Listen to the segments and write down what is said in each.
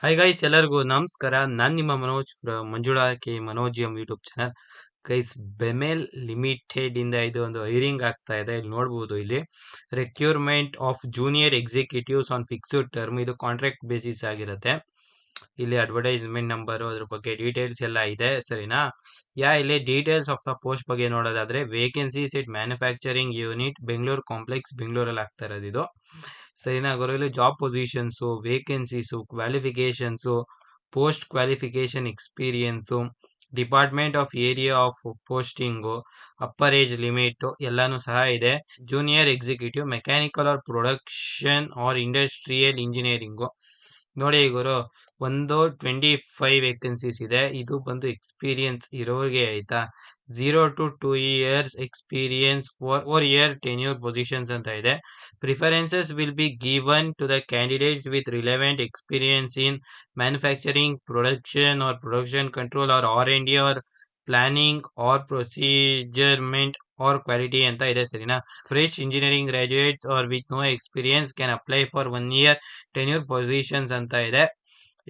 Hi guys ಎಲ್ಲರಿಗೂ ನಮಸ್ಕಾರ. ನಾನು ನಿಮ್ಮ Manoj Manjula K Manoj M YouTube channel. Guys, BEML limited ಇಂದ ಇದು ಒಂದು ಹೈರಿಂಗ್ ಆಗ್ತಾ ಇದೆ. ಇಲ್ಲಿ ನೋಡ್ಬೋದು, ಇಲ್ಲಿ requirement of junior executives on fixed term. ಇದು ಕಾಂಟ್ರಾಕ್ಟ್ ಬೇಸಿಸ್ ಆಗಿರುತ್ತೆ. ಇಲ್ಲಿ ಅಡ್ವರ್ಟೈಸ್ಮೆಂಟ್ ನಂಬರು, ಅದ್ರ ಬಗ್ಗೆ ಡೀಟೇಲ್ಸ್ ಎಲ್ಲ ಇದೆ, ಸರಿನಾ? ಇಲ್ಲಿ ಡೀಟೇಲ್ಸ್ ಆಫ್ ದ ಪೋಸ್ಟ್ ಬಗ್ಗೆ ನೋಡೋದಾದ್ರೆ, vacancies it manufacturing unit Bengaluru complex, ಬೆಂಗಳೂರಲ್ಲಿ ಆಗ್ತಾ ಇರೋದು ಇದು, ಸರಿನಾ? ಗುರು, job positions, vacancies, qualifications, post qualification experience, department of area of posting, upper age limit ಎಲ್ಲಾನು ಸಹ ಇದೆ. Junior executive mechanical or production or industrial engineering. ನೋಡಿ ಗುರು, 25 ವೇಕೆನ್ಸೀಸ್ ಇದೆ. ಇದು ಬಂದು ಎಕ್ಸ್ಪೀರಿಯನ್ಸ್ ಇರೋರಿಗೆ, ಆಯ್ತಾ? 0 to 2 years experience for 4 year tenure positions ಅಂತ ಇದೆ. Preferences will be given to the candidates with relevant experience in manufacturing, production or production control or R&D or planning or procurement or quality ಅಂತ ಇದೆ, ಸರಿನಾ? Fresh engineering graduates are with no experience can apply for 1 year tenure positions ಅಂತ ಇದೆ.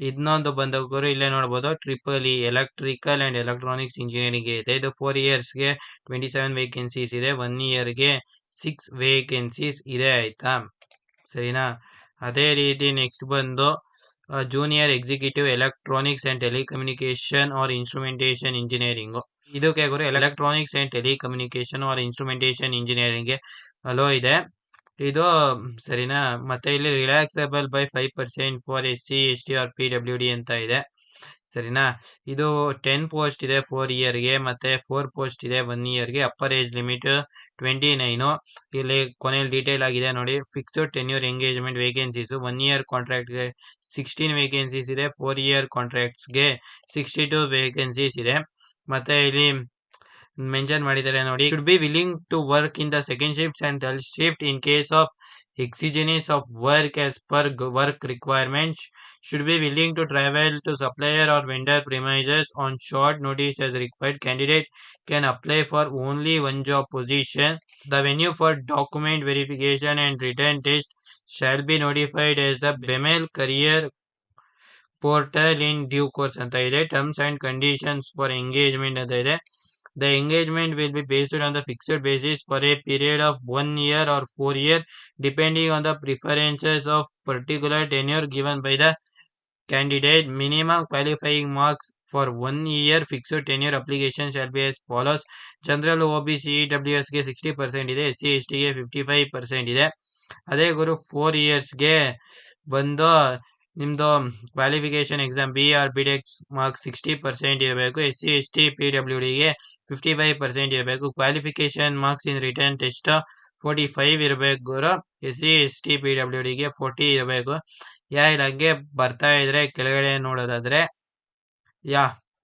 ಇನ್ನೊಂದು ಬಂದವರು ಇಲ್ಲೇ ನೋಡ್ಬೋದು, triple electrical and electronics engineering ಇದೆ. ಇದು 4 yearsಗೆ 27 ವೇಕೆನ್ಸೀಸ್ ಇದೆ, 1 yearಗೆ 6 ವೇಕೆನ್ಸೀಸ್ ಇದೆ, ಆಯ್ತಾ? ಸರಿನಾ? ಅದೇ ರೀತಿ ನೆಕ್ಸ್ಟ್ ಬಂದು junior executive electronics and telecommunication or instrumentation engineering. ಇದಕ್ಕೆ ಗುರು electronics and telecommunication or instrumentation ಇಂಜಿನಿಯರಿಂಗ್ಗೆ ಅಲೋ ಇದೆ ಇದು, ಸರಿನಾ? ಮತ್ತೆ ಇಲ್ಲಿ relaxable by 5% for SC ST or PWD ಅಂತ ಇದೆ, ಸರಿನಾ? ಇದು 10 ಪೋಸ್ಟ್ ಇದೆ 4 yearಗೆ, ಮತ್ತೆ 4 ಪೋಸ್ಟ್ ಇದೆ 1 yearಗೆ. Upper age limit 29. ಇಲ್ಲಿ ಕೊನೆಯಲ್ಲಿ ಡೀಟೇಲ್ ಆಗಿದೆ ನೋಡಿ. Fixed tenure engagement vacancies 1 year ಕಾಂಟ್ರಾಕ್ಟ್ಗೆ 16 vacancies ಇದೆ, 4 year ಕಾಂಟ್ರಾಕ್ಟ್ಸ್ಗೆ 62 ವೇಕೆನ್ಸೀಸ್ ಇದೆ. ಮತ್ತೆ ಇಲ್ಲಿ ಮೆನ್ಷನ್ ಮಾಡಿದ್ದಾರೆ ನೋಡಿ, should be willing to work in the second shift and third shift in case of exigencies of work as per work requirements, should be willing to travel to supplier or vendor premises on short notice as required. Candidate can apply for only one job position. The venue for document verification and written test shall be notified as the BEMEL career portal in due course ಅಂತ ಇದೆ. Terms and conditions for engagement ಅಂತ ಇದೆ. The engagement will be based on the fixed basis for a period of 1 year or 4 years, depending on the preferences of particular tenure given by the candidate. Minimum qualifying marks for 1 year fixed tenure application shall be as follows. General OBC EWSಗೆ 60% ಇದೆ, SC STಗೆ 55% ಇದೆ. ಅದೇ ಗುರು 4 yearsಗೆ ಬಂದು ನಿಮ್ಮದು qualification exam B or B tech marks 60% ಇರಬೇಕು. SC ST PWDಗೆ 55% ಇರಬೇಕು. Qualification marks in written test 45 ಇರಬೇಕು ಗುರು. SC ST PWDಗೆ 40 ಇರಬೇಕು. ಇಲ್ಲಿ ಹಂಗೆ ಬರ್ತಾ ಇದ್ರೆ ಕೆಳಗಡೆ ನೋಡೋದಾದ್ರೆ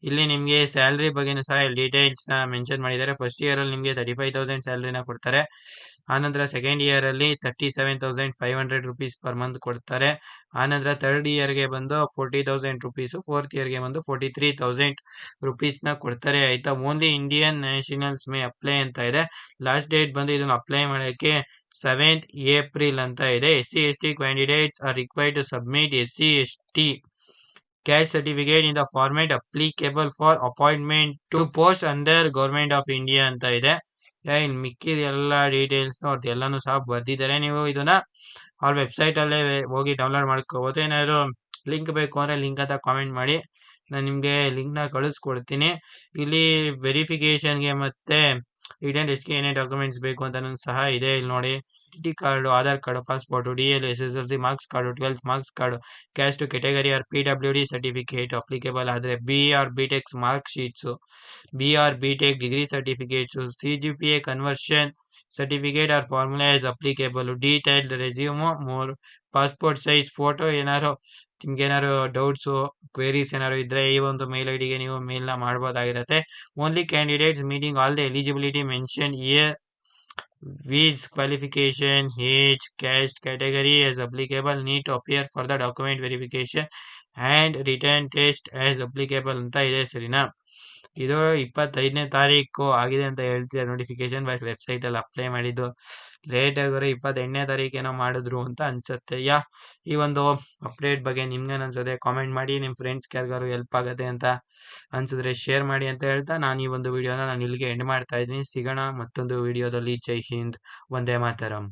ಇಲ್ಲಿ ನಿಮಗೆ ಸ್ಯಾಲ್ರಿ ಬಗ್ಗೆನೂ ಸಹ ಡೀಟೇಲ್ಸ್ನ ಮೆನ್ಷನ್ ಮಾಡಿದ್ದಾರೆ. ಫಸ್ಟ್ ಇಯರಲ್ಲಿ ನಿಮಗೆ 35,000 ಸ್ಯಾಲ್ರಿನ ಕೊಡ್ತಾರೆ. ಆನಂತರ ಸೆಕೆಂಡ್ ಇಯರಲ್ಲಿ 37,500 rupees ಪರ್ ಮಂತ್ ಕೊಡ್ತಾರೆ. ಆನಂತರ ಥರ್ಡ್ ಇಯರ್ಗೆ ಬಂದು 40,000 rupees, ಫೋರ್ತ್ ಇಯರ್ಗೆ ಬಂದು 43,000 rupeesನ ಕೊಡ್ತಾರೆ, ಆಯ್ತಾ? Only Indian nationals May apply ಅಂತ ಇದೆ. ಲಾಸ್ಟ್ ಡೇಟ್ ಬಂದು ಇದನ್ನು ಅಪ್ಲೈ ಮಾಡೋಕ್ಕೆ 7th April ಅಂತ ಇದೆ. SC ST candidates are required to submit SC ST caste certificate in the format applicable for appointment to post under Government of India ಅಂತ ಇದೆ. ಇನ್ನು ಮಿಕ್ಕಿದ ಎಲ್ಲ ಡೀಟೇಲ್ಸ್ ಅವ್ರದ್ದು ಎಲ್ಲಾನು ಸಹ ಬರ್ದಿದ್ದಾರೆ. ನೀವು ಇದನ್ನ ಅವ್ರ ವೆಬ್ಸೈಟ್ ಅಲ್ಲೇ ಹೋಗಿ ಡೌನ್ಲೋಡ್ ಮಾಡ್ಕೋಬಹುದು. ಏನಾದ್ರು ಲಿಂಕ್ ಬೇಕು ಅಂದ್ರೆ ಲಿಂಕ್ ಅಂತ ಕಾಮೆಂಟ್ ಮಾಡಿ, ನಾನು ನಿಮಗೆ ಲಿಂಕ್ನ ಕಳಿಸ್ಕೊಡ್ತೀನಿ. ಇಲ್ಲಿ ವೆರಿಫಿಕೇಶನ್ಗೆ ಮತ್ತೆ ರಿಟರ್ನ್ ಟೆಸ್ಟ್ಗೆ ಏನೇ ಡಾಕ್ಯುಮೆಂಟ್ಸ್ ಬೇಕು ಅಂತ ಸಹ ಇದೆ. ಇಲ್ಲಿ ನೋಡಿ, ಟಿ card, Aadhaar card, passport, DL, SSLC marks card, 12th marks card, caste category or PWD certificate applicable ಆದರೆ B or B tech mark sheets, B or B tech degree certificates, CGPA conversion certificate or formula is applicable, detailed resume, passport size photo. ನಿಮ್ಗೆ ಏನಾದ್ರು doubts, queries ಏನಾದ್ರು ಇದ್ರೆ ಈ ಒಂದು mail ಐಡಿಗೆ ನೀವು ಮೇಲ್ನ ಮಾಡ್ಬೋದಾಗಿರುತ್ತೆ. Only candidates meeting all the eligibility mention here with qualification, age, caste category as applicable need to appear for the document verification and written test as applicable ಅಂತ ಇದೆ, ಸರಿನಾ? ಇದು 25ನೇ ತಾರೀಕು ಆಗಿದೆ ಅಂತ ಹೇಳ್ತಿದ್ದಾರೆ ನೋಟಿಫಿಕೇಶನ್. ಬಟ್ ವೆಬ್ಸೈಟಲ್ಲಿ ಅಪ್ಲೈ ಮಾಡಿದ್ದು ಲೇಟ್ ಆಗಿದ್ರೆ 28ನೇ ತಾರೀಕೇನೋ ಮಾಡಿದ್ರು ಅಂತ ಅನ್ಸುತ್ತೆ. ಈ ಒಂದು ಅಪ್ಡೇಟ್ ಬಗ್ಗೆ ನಿಮ್ಗೇನು ಅನ್ಸುತ್ತೆ ಕಾಮೆಂಟ್ ಮಾಡಿ. ನಿಮ್ಮ ಫ್ರೆಂಡ್ಸ್ಗೆ ಯಾರಿಗಾರು ಹೆಲ್ಪ್ ಆಗುತ್ತೆ ಅಂತ ಅನ್ಸಿದ್ರೆ ಶೇರ್ ಮಾಡಿ ಅಂತ ಹೇಳ್ತಾ ನಾನು ಈ ಒಂದು ವಿಡಿಯೋನ ಇಲ್ಲಿಗೆ ಎಂಡ್ ಮಾಡ್ತಾ ಇದ್ದೀನಿ. ಸಿಗೋಣ ಮತ್ತೊಂದು ವಿಡಿಯೋದಲ್ಲಿ. ಜೈ ಹಿಂದ್, ವಂದೇ ಮಾತರಂ.